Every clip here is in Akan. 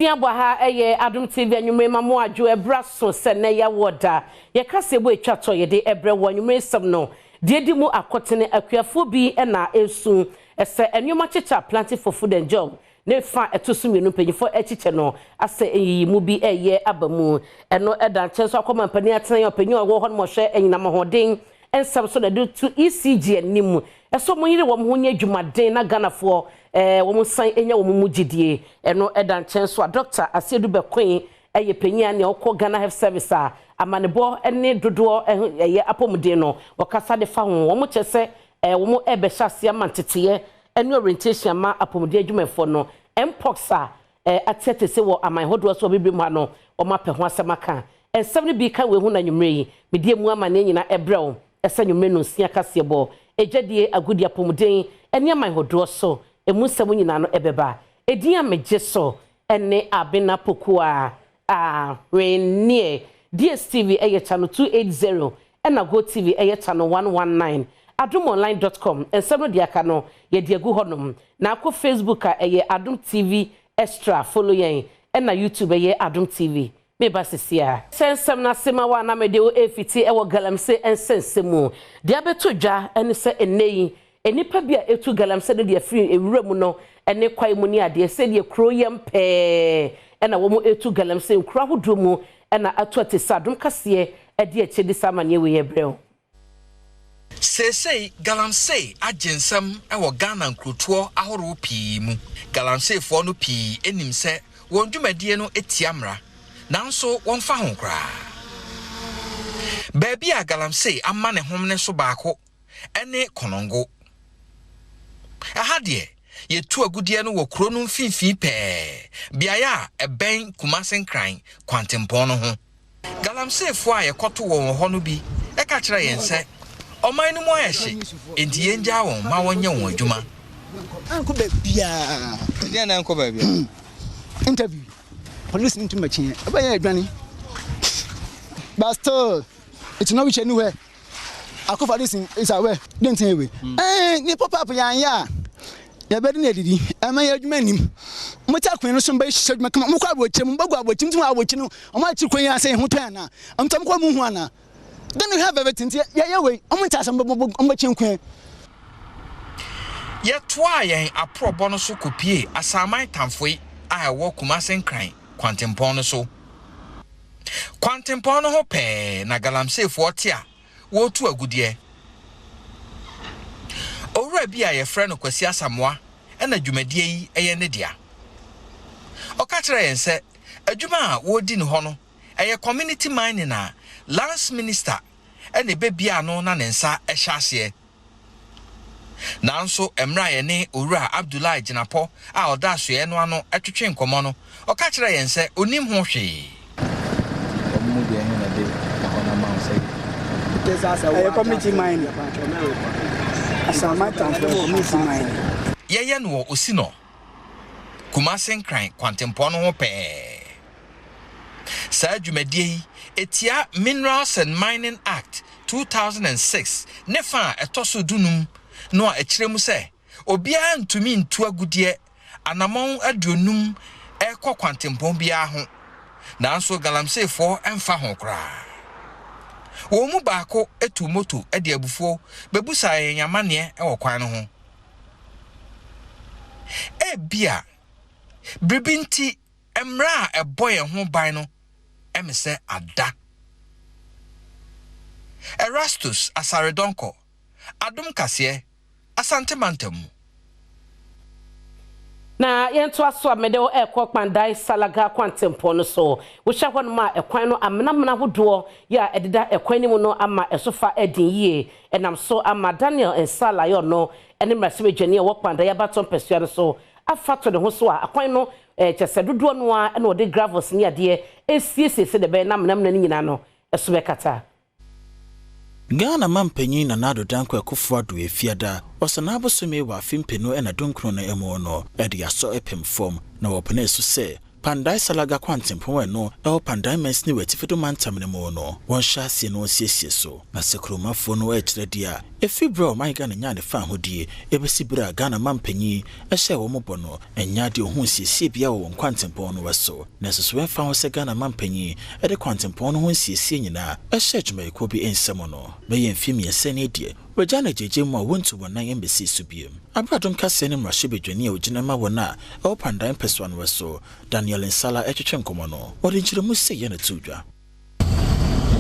Fiabwa ha eye Adom TV anwumre mamo adwo ebra so se na ya woda ye kase bo etwa to ye de ebre wo anwumre sem no de di mu akotene akuafo bi na esu ese enwuma chicha planting for food and job ne fa etosumenu panyifo echiche no ase eyi mu bi eye abamu eno eda chenso akoma pani atena opanyi owo ho no mo hwe enyina mohoden ensam so da do to ECG anim eso mo yire wo mo nya dwumaden na ganafo wo mo san enya wo mo gidie eno eda chenso a doctor Asiedu Bekwen eye panyi ane okọ Ghana Health Service a amanebo ene dodo eye apomuden no wakasa de fa ho wo mo chese wo mo ebe hyase amantete ene orientation ma apomuden adwumefo no mpox a atete se wo aman hodo so bibim ha no o ma pe ho asemaka ensem ne bi ka we hu na nwumre yi medie mu ama ne nyina ebrew esa nwumre no sia kase bo ejadie agudi apomuden ene aman hodo so emu nsem nyina no ebeba edin amegye so ene abena pokua renie DSTV eye channel 280 ena Go TV eye channel 119 adomonline.com ensem no dia ka no ye dia gu honom na akọ Facebook a eye Adom TV extra follow yen ena YouTube eye Adom TV me ba sesia sensem na sema wa na mede o efiti ewo galamse ensensemu dia beto dwa ene se eneyi enipa bia etu galamse de dia free ewuramu no ene kwai mu ni ade se de kro yem pe ena wo mu etu galamse nkura hodomu ena atu atesa Adom kase e de echedi samanye we yebreo Sesei galamsey agensam ewo Ghana nkrotuo ahoro pii mu galamsey fo no pii enim se won dwumadie no etiamra nanso won fa ho kra baabi a galamsey amma ne homne so baako ene konongo aha de ye tu agudie no wo kro no mfimfi pe biaya eben kumasen kran kwantempon no ho galamsey fo a ye koto wo ho no bi e ka kire yen se oman no mo ayehye enti yenja won ma wonye won adwuma anko ba bia dia na anko ba bia interview police into machine aba ya adwani but still it's not which anywhere akofa this is aware don't say we ni pop up yan ya ya be na didi ama ya adwuma nim mo ta kwen no so ba hye adwuma kama mo kwa abochim mo bagu abochim tun abochi no o ma chi kwen ya say ho to ana am tam kwa mu hu ana. Then we have everything. Yeah, wait. I'm going to tell you. Yet, why a pro bonus copy as a Maritime foi I walk Kumasen crying, Quantum Pono so. Quantum Pono hope, Nagalamse for tia, woe to a good year. Ora be a friend of Quesia Samoa, and a Jumedie a Nedia. O Catcher and said, a Juma would in honor, a community mining. Lance Minister and the baby ano na nensa ehyasie nanso emra ye ne owura Abdullah Jinapo a oda so ye no ano etwetwe nkomo no o ka kire yen se onim ho hwe omu de hin na de na ma say this as a community mine as a Maritime community mine ye no osino Kumasen kran kwantempo no ho pe sa dwumadie etia Minerals and Mining Act 2006 nefa etoso dunum no a ekiremu se obia ntumi ntu agudie anamon adonum ekọ kwantempon bia ho nanso galamsey fo emfa ho kra wo mu baako etu moto ede abufuo bebusa yanyamane ewo kwan no ho bia bribinti emra eboye ho ban no emise ada Erastus Asaredonko Adom kase asante mantam na yento aso amede o ekọ kpandai salaga kwantempo no so wo hya hɔ no ma ekwan no amenamena hodo ya edida ekwan ni mu no ama esofa edin yie enam so ama Daniel Ensala yo no ene mrase dwane wo kpandai abaton pesua no so afato ne ho so a akwan no chese dodo no a na ode gravels ni ade esiesese de be na menamena ni nyina no eso be kata Ghana mampanyin na nado danko akufo ado efiada osana abosome wa fimpenu ena donkro na emo no ede yaso epem form na wopene so se Pandai Salaga Quantimpon no, El Pandai Mens new Tifedo Mantam Nemono, one chassis no so, na Secroma for no edge the dear. If you bro my gun and yan fan who dear, Ebesibra Gana Mampenny, a share Mobono, and Yadi Hunsi Sibia on Quantimpon was so. Necessary found Sagana Mampenny, at the Quantimpon Hunsi Senior, a church may could be in Samono, may infamia Senny dear. Regina J. Mo went to 1 embassy subium. Abradon Cassin Rashibi Genio Genema Wana, El Pandai Peswan was so, Daniel and Sala Etchem Comono, or did you must say Yana Tuja?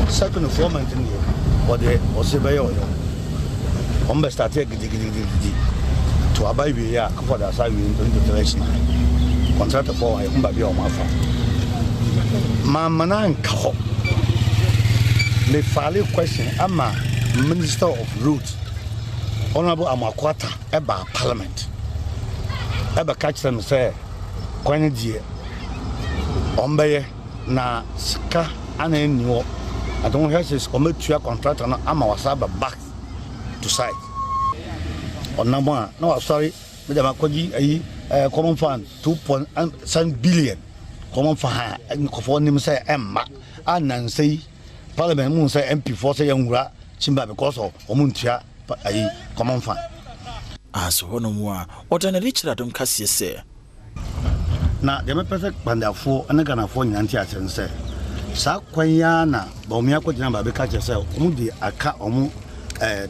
Second informant in here, or the Osebayo. Ombe started to abide with ya, for the side in the direction. Contract for a Humba Bio Mafa. Mamma Kaho. The valid question, Amma. Minister of Roads, Honorable Amakwata, Eba Parliament. Eba catch them say, Quanity Ombeye na Ska and New. I don't have this commercial contract on Amawasaba back to site. On number one, no, sorry, Madam Akoji, a common fund 2.7 billion. Common fund, and Kofonim say Emma, and say Parliament moon say MP for say Youngra. Chimba because of Omuntia, a common fund. As one more, or than a rich Adom Cassia say. Now, the perfect Pandafo and a Gana phone Yantia and say, Saquayana, Bomiaco Jamba, because yourself, Mudi, a cat or more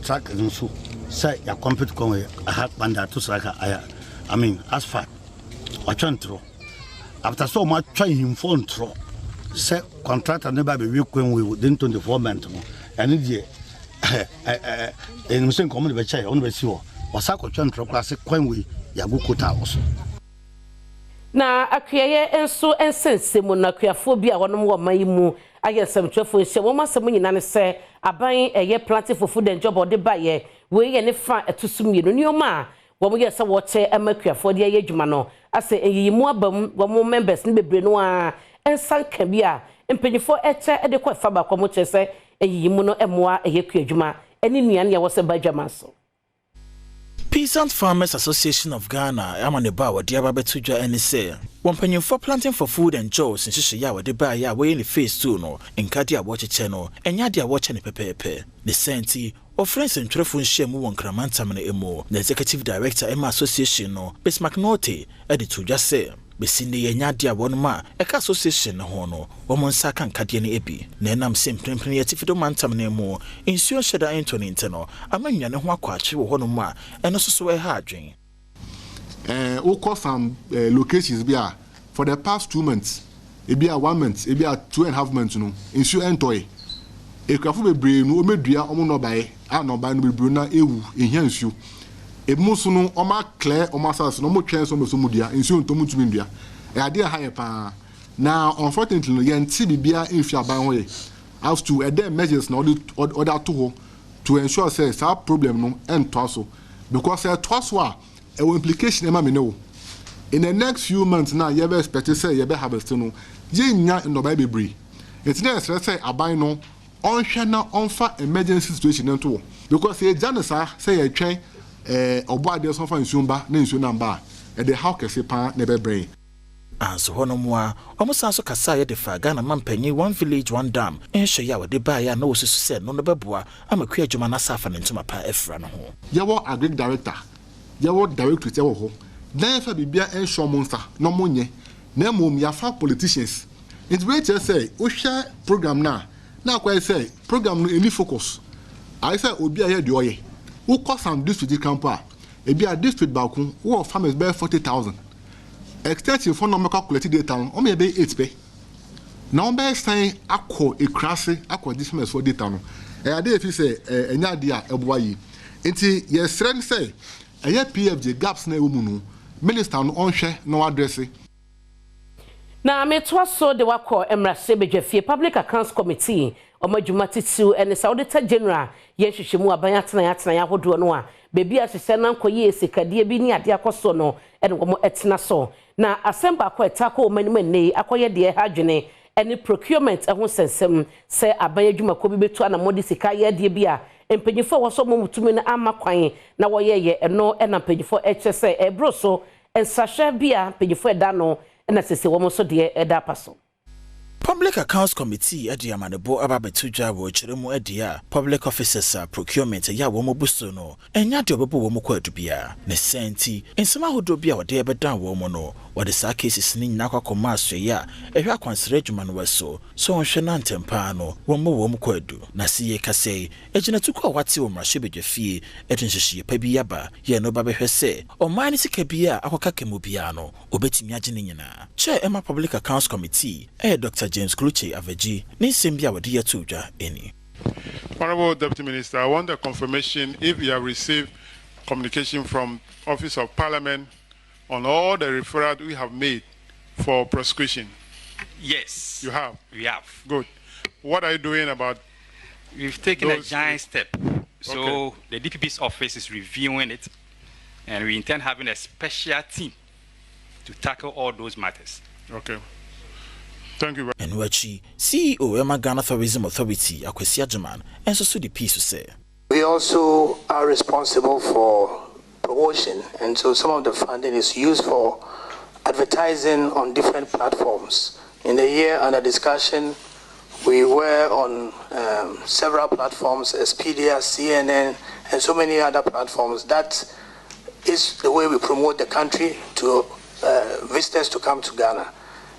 track and so say a complete conway, a hat banda to Saka. I mean, as fat, or chantro. After so much trying him phone throw, say contract and never be weak when we within 24 months. And it in Muslim community by Chai on the sewer, or Sako Chantro classic when we Yagukuta also. Na akuyeye enso ensense mu na kuyaphobia wonom wo mayimu ayesem twefo hye wo masem nyina se aban eye planting for food and job ode baye we ye ne fa etosumienu nioma wo mo yesa wo che emakuyafo de ye adwuma no ase eyimu abam wo mo members ne bebre no a ensanka bia empanyifo eche ede kwa fa ba kwa mo che se eyimu no emoa eye kuadwuma eni nuan ye wo se badwama so. Peasant Farmers Association of Ghana, Amaneba, what Diaba Betuja and say, one penny for planting for food and jobs in Shisha, what they buy ya way in the face too, no, in Kadia watch channel, and Yadia watching a pepe. The Senti, or friends and telephone share more on Kramantamane Emo, the executive director Emma Association, no, Miss McNaughty, editor just say. Besinde Yadia one ma, a association hono, woman sakan Kadiani Ebi, Nenam simply Tifido Mantamane mo, ensure Shada Anthony Inteno, a man yan Waquachi or Honoma, and also so a hard drink. All call some locations be for the past 2 months, it be a 1 month, it be a 2.5 months, no, ensure Antoy. A cafu be brave, no media, no by, no by no bruna, ewu, in Hensu. E musuno oma clear oma sas no mo twens o mesomudia ensu ntomu tumindua e ade high pa na unfortunately no yenti bibia enfia ban ho ye have to the measures na order to ho to ensure say that problem no ento so because e to so a e implication e ma me no in the next few months now you be expect say you be harvest no ye nya no ba bebre it na say aban no onhwe na onfa emergency situation ento because e janesa say ye twen oboade so fa nsuomba na nsuonamba e de how kese pa na be brain anso hono moa omusan so kasa ye de fa Ghana mampanyi one village one dam enhwe ya we de ba ya na osusu se no beboa amaku adwuma na safa ne ntuma pa efra no ho ye wo agric director ye wo directorate wo ho na fa bibia enhwe monster no monye na mom ya fa politicians it we just say o share program na kwa say program no any focus I say obi aye de oye who cost some district camper e be a district balkun who of farmers bear 40,000 extension for no calculate data on me be 8 pay now be saying akọ ekrase akọ this for data no e ade if say enya de a eboa yi enti yes trend say eye PFJ gaps na emu no minister no onhwe no address na metwa so de wakọ emrase bedwafie public accounts committee omadwuma titu ene Auditor General ye hwehwemu aban atena ya hodo no a bebi asese na nkoye esikadie bi ni ade akoso no ene wo etena so na asemba akọ etako omanim nei akoye de hadwene ene procurement ehun sensem se aban adwuma ko bi betu ana modi sika ye de bi a empanyifo wo so mutumi na amakwan na wo ye eno ena empanyifo ehse ebro so ensahwe bi a empanyifo eda no na sese wo mo so de eda paso. Public Accounts Committee edi amanebo ababetu dwa wo chiremu edi a public officers procurement ya wo mobuso no enya de obebo wo mko adubia ne senti ensema hodo bia wode ebedan wo mo no wode sa cases ni nyina kwakoma aso ya ehwe akwansere adwuma no weso so onhwe na ntempa no wo mko adu na siye kase ejina tuko wate wo mrahye bedwafie etinhyehyie pa bi yaba ye no babehwe se oman ni sika bia akoka kemu bia no obetimi agene nyina che Emma Public Accounts Committee Dr. James Kluche Aveji ni sembia wadi yatudwa eni. Honorable Deputy Minister, I want a confirmation if you have received communication from Office of Parliament on all the referrals we have made for prosecution. Yes. You have? We have. Good. What are you doing about? We've taken a giant step. So okay. The DPP's office is reviewing it, and we intend having a special team to tackle all those matters. Okay. Thank you. And wachi CEO Emma Ghana Tourism Authority Akwesi Ajaman and so the piece to say. We also are responsible for promotion, and so some of the funding is used for advertising on different platforms. In the year under discussion, we were on several platforms, Expedia, CNN, and so many other platforms. That is the way we promote the country to visitors to come to Ghana.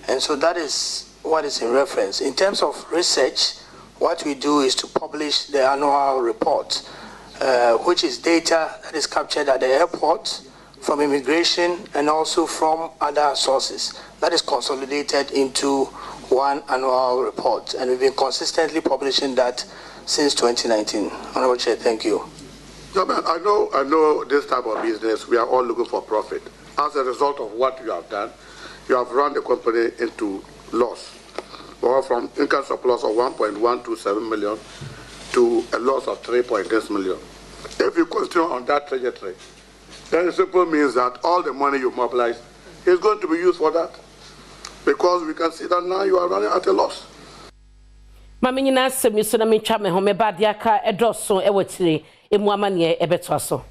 And so that is what is in reference. In terms of research, what we do is to publish the annual report, which is data that is captured at the airport, from immigration, and also from other sources. That is consolidated into one annual report. And we've been consistently publishing that since 2019. Honorable Chair, thank you. No, man, I know this type of business, we are all looking for profit. As a result of what you have done, you have run the company into loss, or from income surplus of 1.127 million to a loss of 3.6 million. If you continue on that trajectory, then it simply means that all the money you mobilize is going to be used for that, because we can see that now you are running at a loss. Mama nyina asemi so na metwa me ho me ba dia ka edoso ewotire emu amane ebetwaso.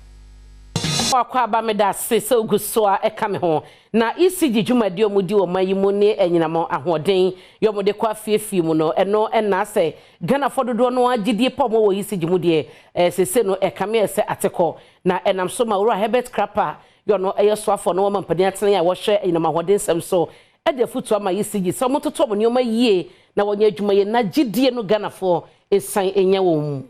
Akwa aba me da se oguso a eka me ho na ECG dwumadi omudi o mayimu ne enyinamo ahoden yomode kwa fiefie mu no eno na se Ghana fododo no agidie pomo wo ECG mu de sese no eka me ese ateko na enam so ma wura Herbert Krapper yo no eyesoafo no ma mpani atene a wo hwe enyinamo ahoden sem so ede futu ama ECG so mototo mo nyoma yie na wonya adwuma ye na gidie no Ghana fo esan enya wo mu.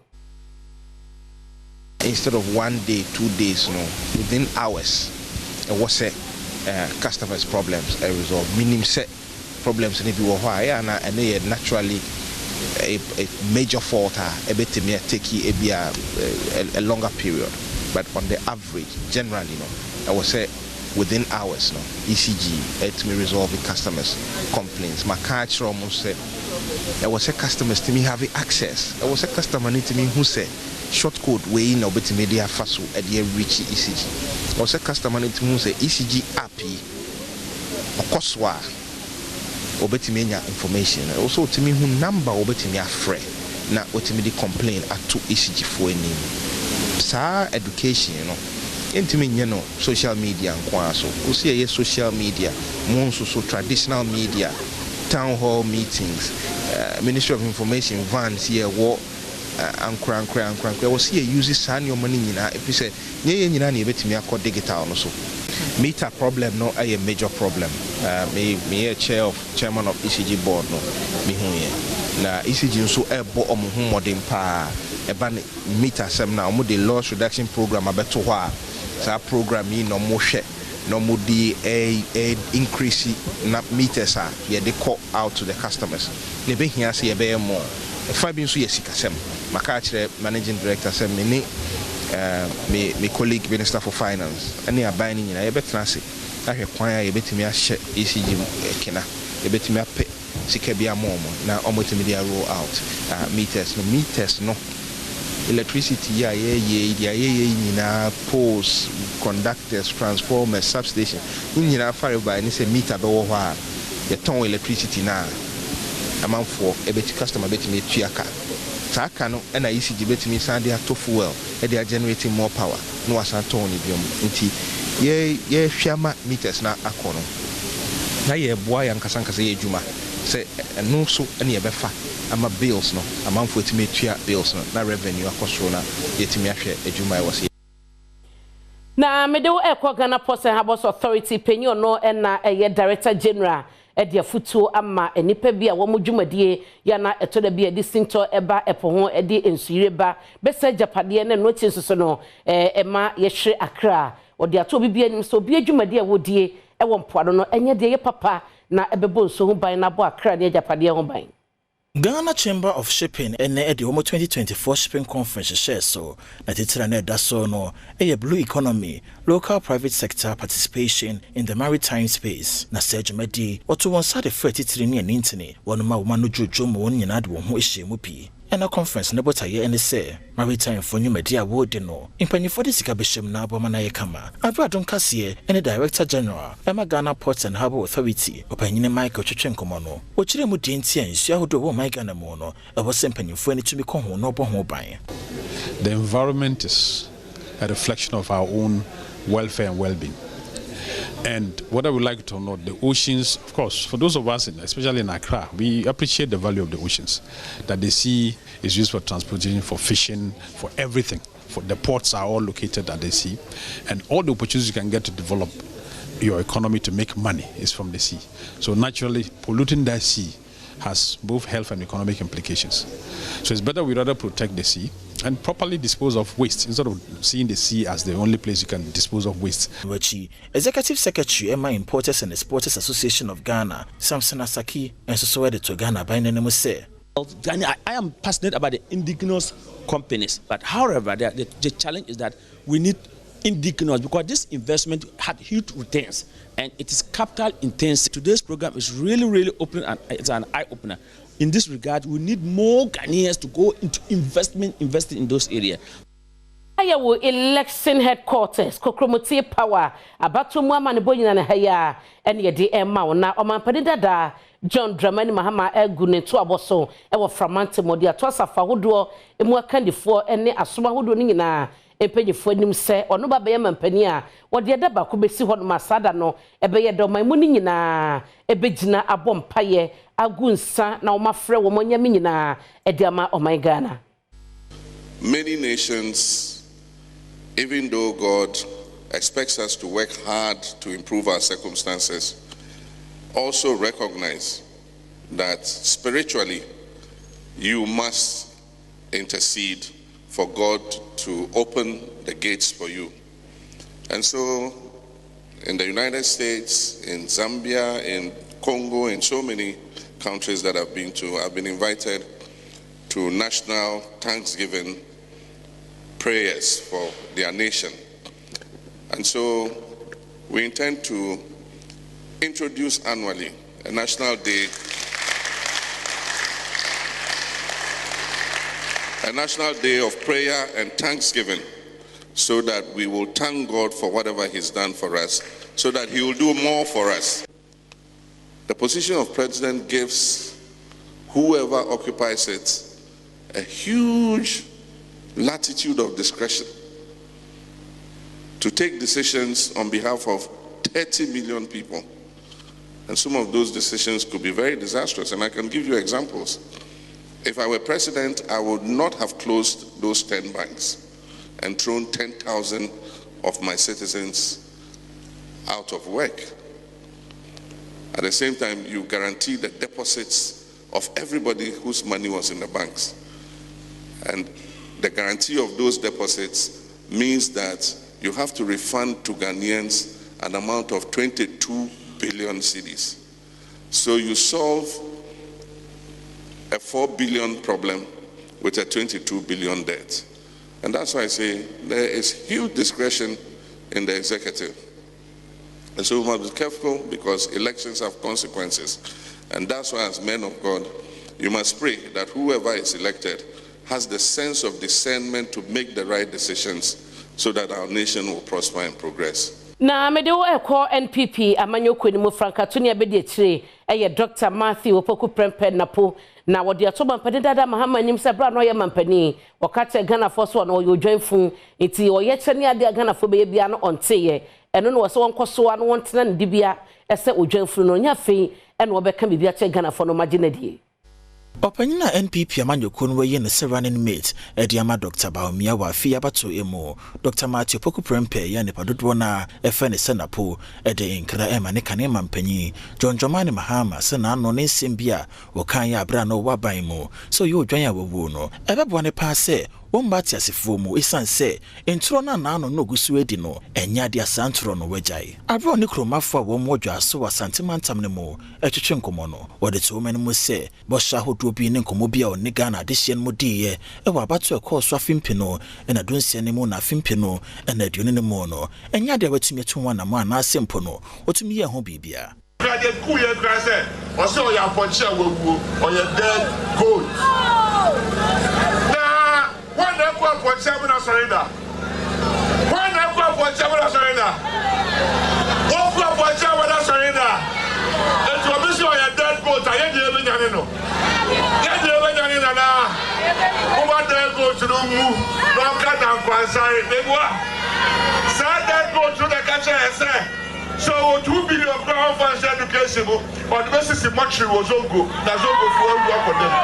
Instead of 1 day, 2 days, within hours, it was customers' problems resolved. Minimum set problems in every why and they naturally a major fault a bit may take a longer period. But on the average, generally, I would say within hours, ECG it may resolve the customers' complaints. My catch almost said I was a customers to me having access. I was a customer need to me who said short code way in obeti media faso at the reach ECG. Also customer need to say ECG app okoswa obeti menya information. Also to me who number obeti me afre na obeti me the complain at to ECG for any. Sa education intimi nyeno social media nkwa so. Osi ye social media mo so traditional media town hall meetings Ministry of Information vans here what ankra was here uses san your money nyina if you say nye nyina na ebetimi akọ digital no so meter problem no a major problem me a chairman of ECG board no me hu ye na ECG nso ebo omo modern pa eba meter sem na omo the loss reduction program abeto ho a sa program yi no mo hwe no mo di a increase na meters a ye dey call out to the customers ne be hia se ye be more Fabi nso yesika sem maka kire managing director sem me colleague minister for finance ani aban ni nyina ye betena se ahwe kwan a ye betimi ahye ECG kena ye betimi ape sika bia momo na omotimi dia roll out meters no electricity ya ye nyina poles conductors transformers substation nyina fare by ni se meter be wo ho a ye ton electricity na amanfo ebeti customer beti me tuaka taka no na ECG beti me sande ato fuel e dey generating more power no asanto ni biom nti ye hwama meters na akono na ye boa yan kasankasa ye adwuma se eno so ene ye befa ama bills no amanfo etime tua bills no na revenue akosoro na yetime ahwe adwuma e wose na medewo Ghana Ports and Harbours Authority penyo no na Director General Edia Futu ama enipa bi a wo modwumadie ya na etoda bi edisinto eba epo ho edi ensuyeba besa japade na no chinsoso no ema yehwe Accra odi ato bi anim so bi adwumadie wodie ewo mpoado no enye de ye papa na ebebo nso ho ban na bo Accra ne japade ho ban. Ghana Chamber of Shipping and the 2024 Shipping Conference shares so that it's no a blue economy, local private sector participation in the maritime space. Na Serge Medi, or to one side of 33 and Intini, one ma woman Jojo Moninad who is Shemupi. And a conference nebota ye and say Maritime for new media would no in penny for the Sikabisham Nabo Manayakama Adom Cassie and the Director General Emma Ghana Ports and Harbour Authority opinion Michael Chichenkomono which Remudinti and Shahudo my Ghana Mono I was sending for any to become no by. The environment is a reflection of our own welfare and well-being. And what I would like to note, the oceans, of course, for those of us, especially in Accra, we appreciate the value of the oceans. That the sea is used for transportation, for fishing, for everything. For the ports are all located at the sea. And all the opportunities you can get to develop your economy to make money is from the sea. So naturally, polluting that sea has both health and economic implications. So it's better we rather protect the sea and properly dispose of waste instead of seeing the sea as the only place you can dispose of waste. Executive Secretary Emma Importers and Exporters Association of Ghana, Samson Asaki, and so to Ghana by name say. I am passionate about the indigenous companies, but however, the challenge is that we need indigenous because this investment had huge returns and it is capital intensive. Today's program is really open and it's an eye opener. In this regard, we need more Ghanaians to go into investing in those areas. Ayawo election headquarters kokromotie power abato mu amane bonyina na haya ene yede emma na omampani dada John Dramani Mahama egu ne to aboso e wo framante modi ato asafa hodo emu akandifo ene asoma hodo ni nyina empanyefo anim se ono baba ye mampani a wode eda ba ko besi hodo masada no ebeye do man mu ni nyina ebegina abompaye agunsa na omafre wo monyame nyina ediama oman Ghana. Many nations, even though God expects us to work hard to improve our circumstances, also recognize that spiritually you must intercede for God to open the gates for you. And so in the United States, in Zambia, in Congo, in so many countries that I've been to, I've been invited to national Thanksgiving prayers for their nation. And so we intend to introduce annually a national day, of prayer and thanksgiving, so that we will thank God for whatever he's done for us, so that he will do more for us. The position of president gives whoever occupies it a huge latitude of discretion to take decisions on behalf of 30 million people. And some of those decisions could be very disastrous, and I can give you examples. If I were president, I would not have closed those 10 banks and thrown 10,000 of my citizens out of work. At the same time, you guarantee the deposits of everybody whose money was in the banks. And the guarantee of those deposits means that you have to refund to Ghanaians an amount of 22 billion cedis. So you solve a 4 billion problem with a 22 billion debt. And that's why I say there is huge discretion in the executive. And so we must be careful because elections have consequences. And that's why as men of God, you must pray that whoever is elected has the sense of discernment to make the right decisions so that our nation will prosper and progress. Na medewo ekọ NPP amanyoko ni mu frankatuni abedi etire eye Dr. Matthew Opoku Prempe napo na wode atoba mpani dada Mahama nim se bra no ye mampani wakate Ghana force no yo dwanfu enti oye chene ade Ghana fo be bia no onteye eno no so wonkoso no wontena ne dibia ese odwanfunu no nya fe ene obeka bibia che Ghana for no maginedie Opanyina NPP amanyoko no waye ne running mate Ediama Dr. Baumia wa fi abato emo Dr. Matthew Poku Prempe ya ne padodo na efe ne senapo ede nkra ema ne kane mampanyi John Jomani Mahama se na no ne nsembia wo kan ya abra no waban mu so yo dwan ya wawu no ebebo ne pa se wombati asifo mu isanse entro na no gusu edi no enya de asantro no wajai abro ne kromafo a wo modwa so wa santimantam ne mu etwetwe nkomo no wode to men mu se bo sha hodo bi ne nkomo bi a oni Ghana de hye mu diye e wa abato e course afimpi no na donsia ne mu na afimpi no na aduone ne mu no enya de watumi atun wana mu ana asempo no otumi ye ho bibia Graduate cool ye grase o se o ya ponche wawu o ye dead gold When I go for seven or surrender. When I go for seven or surrender. What go for seven or surrender? It's a mission on your dead boat. I ain't even know. Get the even now. Over there go to the move. No cut and quasai. They go. Sir, that go to the catcher and say. So 2 billion pound for education. On the basis of much was Zongo. That's Zongo for work for them.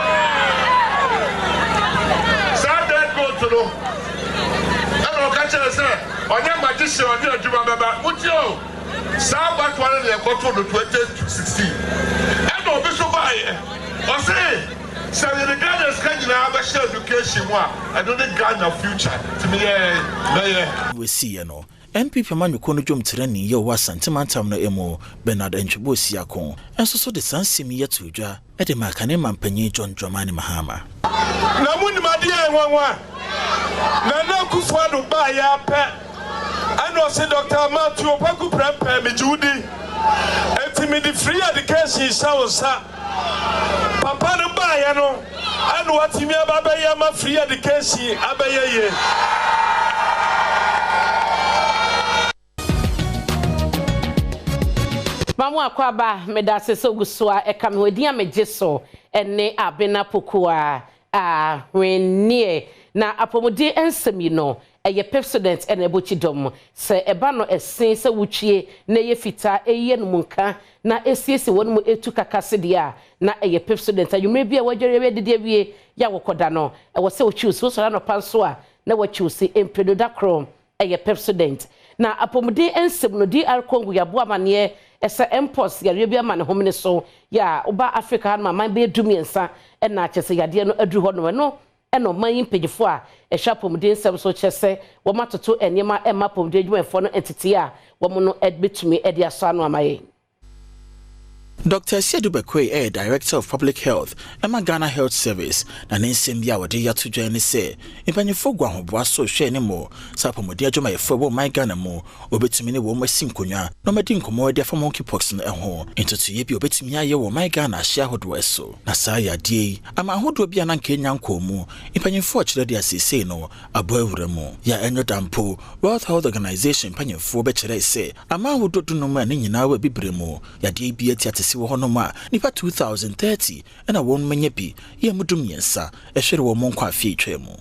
To know. I don't catch it, sir. On your magician, on your Jumaba, what you? Sabbath one in the bottle of 2016. I don't be so by or say, so the Ghana's can have a shared education. I don't think Ghana future to me. We see, you know. NPP amanyoko no dwom treni ye wa santimantam no emo Bernard Enchebo siakon enso so de sansemi yeto dwa e de makane mampanyi John Dramani Mahama na muni madie enwanwa na na kufuado ba ya pe ano se Dr. Matthew Poku Prempe mi judi etimi di free education sa papa no ba ya no ano atimi ababa ya ma free education abayeye Mamu akwaba medase so gusua eka mewedi amejeso ene abena pokua renie na apomodi ensemi no eye president ene bochidom se eba no esen se wuchie na ye fita eye no munka na esiesi won mu etu kakase dia na eye president ayumre bia wajere de wie ya wokoda no e wo se ochiusi so no panso a na wachiusi empredo dakro eye president na apomodi ensem no DR Congo ya bo amane esa impulse ya bia ma ne homne so ya oba Africa ma man be dumiensa e na chese yade no adu ho no eno man mpegifo a e hwapomden sem so chese wo matoto enema e mapomden dwemfo no entity a wo mo no betumi e dia so anu amaye Dr. Sedu Bekwe, Director of Public Health, Emma Ghana Health Service, na Ninsembia wade ya tuja ni se, impanyefo gwa hoboa so hwe ne mo, sapomodi adwuma yefo wo man Ghana mo, obetumi ne wo masin konwa, no medi nkomo ade fa monkeypox no ho, entotoye bi obetumi aye wo man Ghana ahia hodo eso. Na saa ya die, ama hodo bia na nkenya nkomu, impanyefo akire de asese no, abo awura mu. Ya enyo dampo, World Health Organization impanyefo be kire se, ama hodo dunoma ne nyina wa bibre mu, ya die bi ati wo hono ma nipa 2030 na won menye bi ye mudum yensa e hwere wo monkwa afie twemu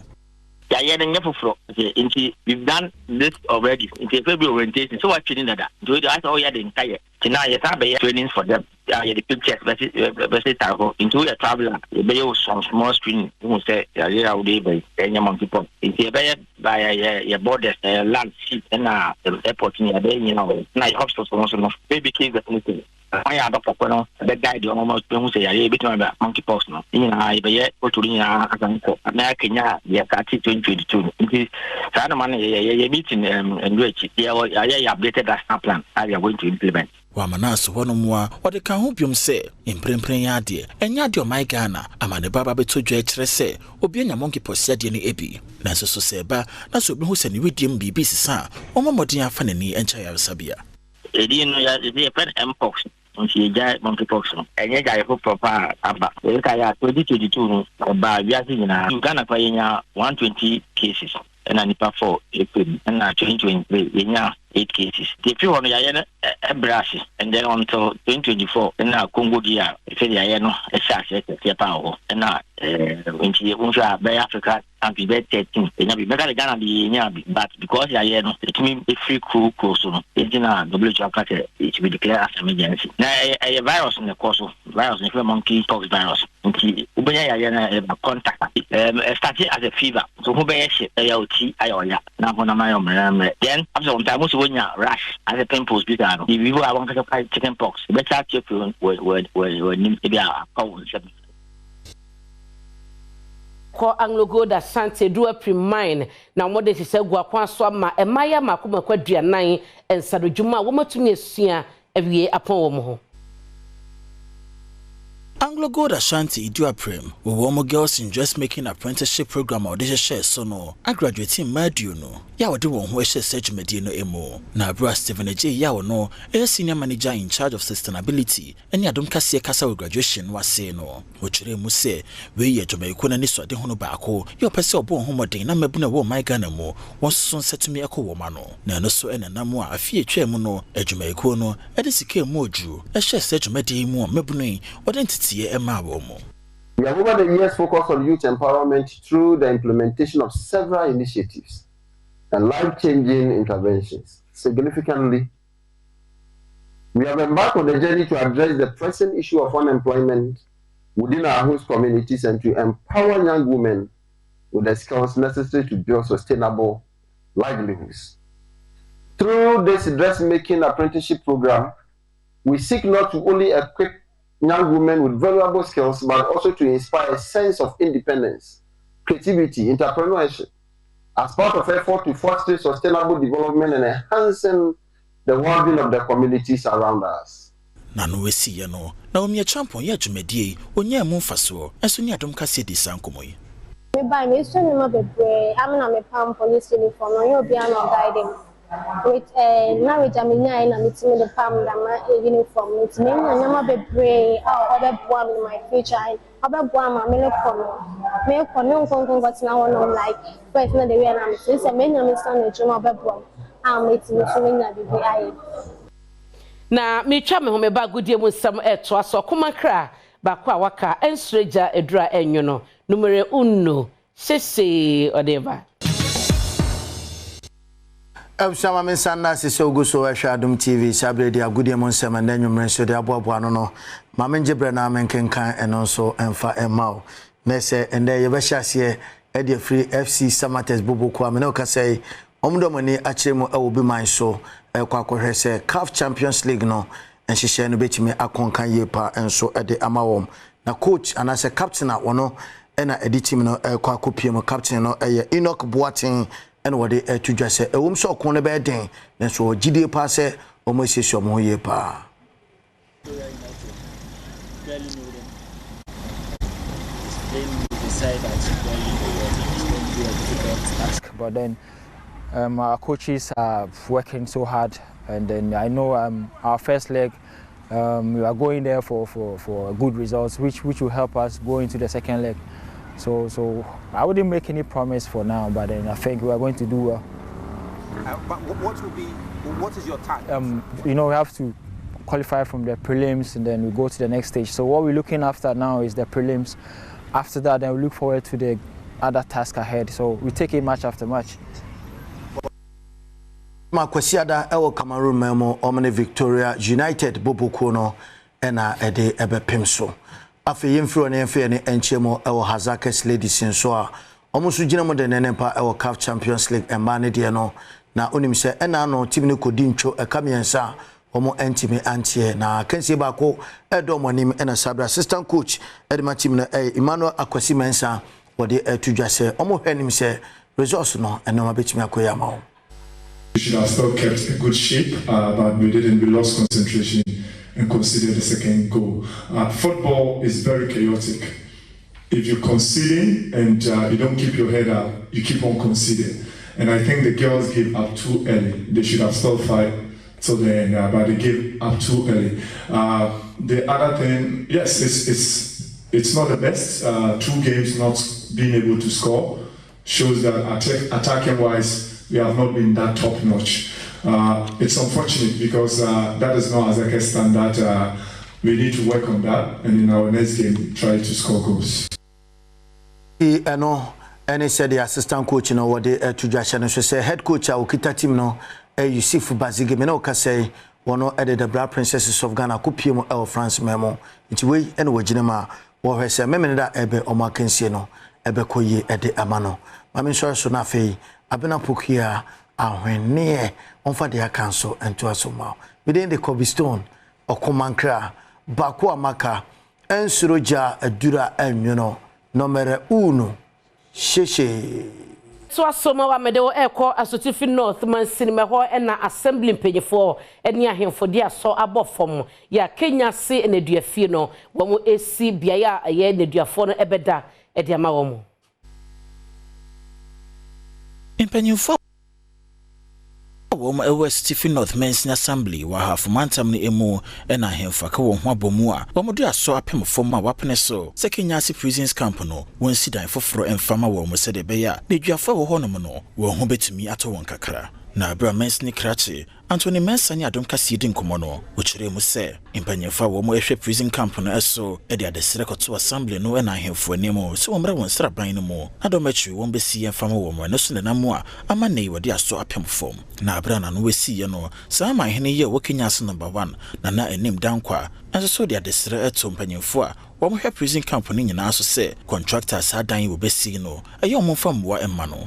ya ye ne foforo nti we've done this already into February orientation so what training that do I saw ya the entire tina ye sabe trainings for them ya the pictures best tago into a traveler you be some small screen who say ya would be enya monkeypox nti be by your borders land sea na airport ni be you know na hospitals no baby kids anything I have a popcorn, the guy, the almost say, I bit on the monkeypox. No, I be yet go to the American, yeah, 2022. Sanaman, a meeting and which I updated that plan I are going to implement. Wamanaso wono mua wade kan hobium se imprempren ade enya de o my Ghana amane baba betodwa ekire se obi enya monkeypox ade ne ebi na so se ba na so obi hu se ne wediem bibi sisa omomodin afa nani encha yaresabia edi no ya edi e pen mpox nti eja monkeypox no enye ga yefo proper aba e ka ya 2022 no ba biase nyina Ghana kwa yenya 120 cases na nipa 4 April na 2023 yenya 8 cases. The few on the brass, and then until 2024, and now Congo Dia, Fediano, a sash at the power, and now when she wants to have Africa and be better 13, and be better than the but because Yano, it means a free cool course, it's in a WHO packet, it will be declared as emergency. Now, a virus in the course of virus, the monkey pox virus, and Ubaya contact started as a fever, so who bears AOT, Ioya, Naponama, then after some time, when you rush as a pimples, if you want to fight chicken pox, better check when maybe a cold. Ko Anglo-Gold Asante do a pre-mine na mode se gwa kwa so ama emaya makoma kwaduanan ensadojuma wo matumi esua awie apon wo mo ho. Anglo-Gold Ashanti Iduaprem, with one girls in dressmaking apprenticeship program or this share so no. I graduating Madu no. Ya do one who share Serge Medino emo. Na bra Stephen J. Yaw no, a senior manager in charge of sustainability, and Adom Kasia Casa graduation was say no. Which Muse, we ye Jamaica and Niswa de Honobako, your person born homodin, and Mabuna wo my ganamo, was soon said to me a co womano. Nano so and a namwa, a fear chairmono, a Jamaica no, a disike moju, a share Serge Medimo, Mabuni, or entity. We have over the years focused on youth empowerment through the implementation of several initiatives and life-changing interventions. Significantly, we have embarked on the journey to address the pressing issue of unemployment within our host communities and to empower young women with the skills necessary to build sustainable livelihoods. Through this dressmaking apprenticeship program, we seek not to only equip young women with valuable skills, but also to inspire a sense of independence, creativity, entrepreneurship, as part of effort to foster sustainable development and enhancing the well-being of the communities around us. Nano we see no, na omi champion ya jumedie, onye mu faso, enso ni Adom Kasia di sankomoy. Me buy me so no bebre, am na me pam police uniform, no you be an guide with marriage amina na meeting the pam da uniform with me na ma bebre obeboa me my future obeboa ma me kono nkonko got na one like first na the way na me say me na me stand na juma obeboa am meeting so me na bibi aye na me twa me ho me ba godie mu nsam eto aso koma kra ba kwa waka ensreja edura enyo no numere unno sese odeva Absama mensana sese oguso ehwa Adom TV sabre dia godie mu nsam na nwumre so de aboabo no no ma menje bre na menkenkan eno so emfa emao na se ende ye be hyase e de free FC Samates Boboko amene o ka sei omdomani achiremu awobi man so kwakohwe se CAF Champions League no enhihye no betimi akonkan yepa enso e de amawom na coach anase captain a wono na edi team no kwakopiem captain no eye Enoch Boatin and what they to just say, a woman so corner bed then, and so GD pass it, almost say some more year pa. But then our coaches are working so hard, and then I know our first leg we are going there for good results, which will help us go into the second leg. So I wouldn't make any promise for now, but then I think we are going to do well. But what is your target? We have to qualify from the prelims and then we go to the next stage. So what we're looking after now is the prelims. After that, then we look forward to the other task ahead. So we take it match after match. Makwasiada ewo Cameroon memo omne Victoria United Boboko no ena ede ebe pimso. Afi yemfiro na yemfe ne enchemo ewo Hazakes Ladies nso a omusu gina mo de nenempa ewo CAF Champions League emba ne de no na onim se ena no team ne kodi ncho ekamiensa omo entime antie na kensie ba ko Adom onim ena sabra assistant coach edema team na Emmanuel Akwasi Mensa wode etudwase omo hwanim se resource no ena ma betimi akoya ma. We should have still kept a good shape, but we didn't. We lost concentration and considered the second goal. Football is very chaotic. If you're conceding and you don't keep your head up, you keep on conceding. And I think the girls gave up too early. They should have still fight till the end, but they gave up too early. The other thing, yes, it's not the best. 2 games not being able to score shows that attacking-wise, we have not been that top notch. It's unfortunate because that is not Azaka standard. We need to work on that, and in our next game, try to score goals. And he said the assistant coach, what they to Joshua, so say head coach, our Kita team, Yusuf Bazige, Menoka say, one of the Bra Princesses of Ghana, Kupium, El France Memo, it's way and Wajinema, or her say, Memenda Ebe or Markensiano, Ebe Koye at the Amano. Mammy Sor Sonafe, Abena Pukia, when near on for their council and to us somehow. Within the Kobe Stone or Komankra, Bakua Maka, and Suroja, a Dura, and numero uno. Sheshe. So asoma wa medewo eko asotifi north man cinema ho na assembly mpanyefo eni ahemfo dia so abofom ya Kenya se eneduafie no wo mo esi biaya aye eneduafo no ebeda edi ama wo mo mpanyefo wom ewe Stephen North Men's Assembly wa half mantam ni emu na ahemfa ka wo ho abomu a wo mo do aso apem fom a wapene so Sekenyasi prisons camp no won sidan foforo emfama wo mo se de be ya na duafa wo honom no wo ho betumi ato won kakra na abra Men's ni krache Anthony Mensah Adom kasi di nkomo no wo kire mu se impanyefo wo mo ehwe prison camp no eso e de adesere koto assembly no na ahemfo animo se wo mra won sraban no mo Adom achi won besi emfama wo mo no so na mu a ama nei wode aso apem fom na abra na no wesi ye no sa ma hene ye wo Kenya so number 1 na enim dankwa enso so de adesere eto impanyefo a wo mo hwe prison camp no nyina so se contractors adan wo besi no e ye mo fam wo emma no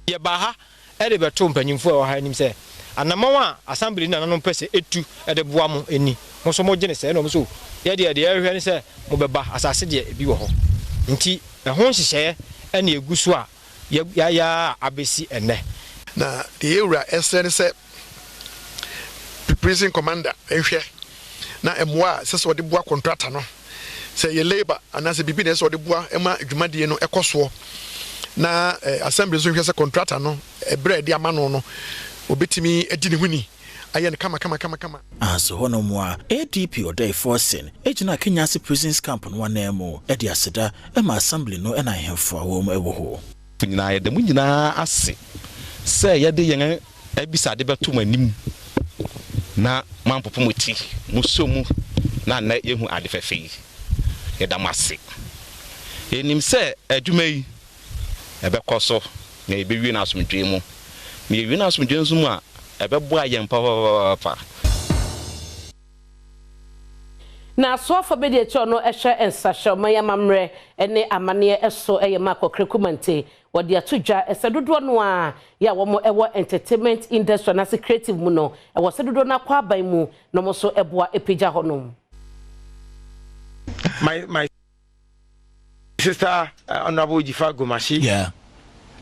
ye ba ha e de beto impanyefo wo ha enim se anamawa assembly na nanom pese etu ede boa mo eni mo so mo gene se no mo so ye de ehwe ni se mo beba asase de bi wo ho nti ho nhihye ene egusu a ya abesi ene na the area esene se prison commander ehwe na emwa se so de boa contractor no se ye labor anase bibi na so de boa ema adwumadie no ekoso na assembly so hwe se contractor no ebre de amano no obetimi edi ne huni aye ne kama aso hono mo a ADP odai forcing ejina Kenyasi prisons camp no wanemo edi aseda ema assembly no na ahemfo awo mo ewo ho nyina ye de mu nyina ase se ye de yen ebisade beto manim na mampopo moti musomu na yehu ade fefe ye da mase enim se adwuma yi ebekoso na ebewie na asomdwe mu mi wi na asomdwe nso mu a ebebo ayen pa na so afa be de echo no ehwe ensahwe maya mamre ene amane eso eye makokrekumante wode atodwa esedodo no a ya wo mo ewo entertainment industry na creative mu no ewo sedodo na kwa ban mu no mo so eboa epija honom my sister Honorable Jifa Gomashi. Yeah,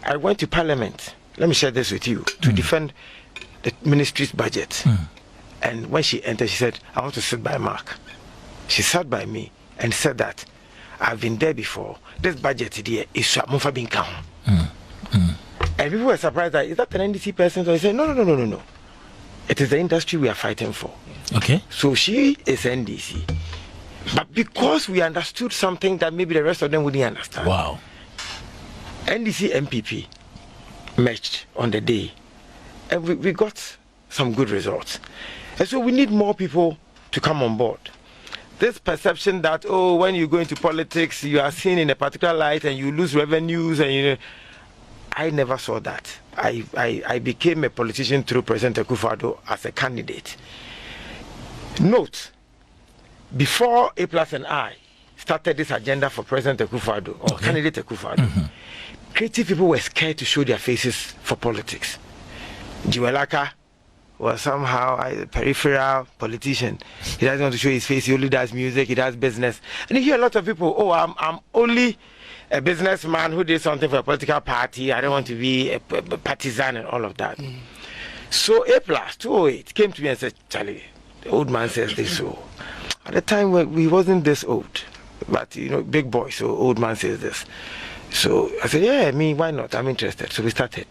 I went to Parliament. Let me share this with you to defend the ministry's budget. And when she entered, she said, I want to sit by Mark. She sat by me and said that I've been there before. This budget here is Mufa being count. And people were surprised that, is that an NDC person? So I said, no. It is the industry we are fighting for. Okay. So she is NDC. But because we understood something that maybe the rest of them wouldn't understand. Wow. NDC MPP matched on the day, and we got some good results. And so we need more people to come on board. This perception that, oh, when you go into politics, you are seen in a particular light and you lose revenues, and I never saw that. I became a politician through President Akufo-Addo as a candidate. Note, before A+ and I started this agenda for President Akufo-Addo, or candidate Akufo-Addo, creative people were scared to show their faces for politics. Jiwelaka was somehow a peripheral politician. He doesn't want to show his face, he only does music, he does business. And you hear a lot of people, oh, I'm only a businessman who did something for a political party, I don't want to be a partisan and all of that. So A+ 208 came to me and said, Charlie, the old man says this. So at the time when we wasn't this old, but big boy, so old man says this. So I said, yeah, why not? I'm interested. So we started.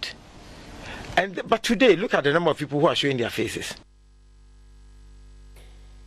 But today, look at the number of people who are showing their faces.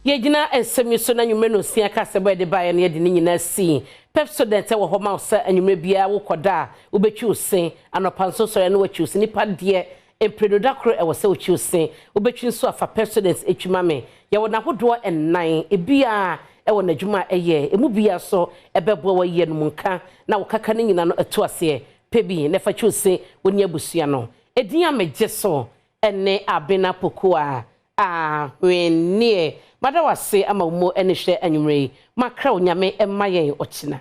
Yegina esemiso na nyume no sia ka sebe de ba ye ne de nyina si pepsodent wo ho ma so anyume bia wo koda wo betwi osin anopanso so ye no watwi osin nipa de empredo dakro e wose ochi sen obetwi nso afa presidents etwuma me ye wona hodo ennan ebia e wona dwuma eye emu bia so ebebo wa ye no munka na wokaka ne nyina no eto ase pebi ne fa chose woni abusua no edin amegye so ene abena pokoa wennie madawase ama umo ene hwe anwumre makra onyame emma yen ochina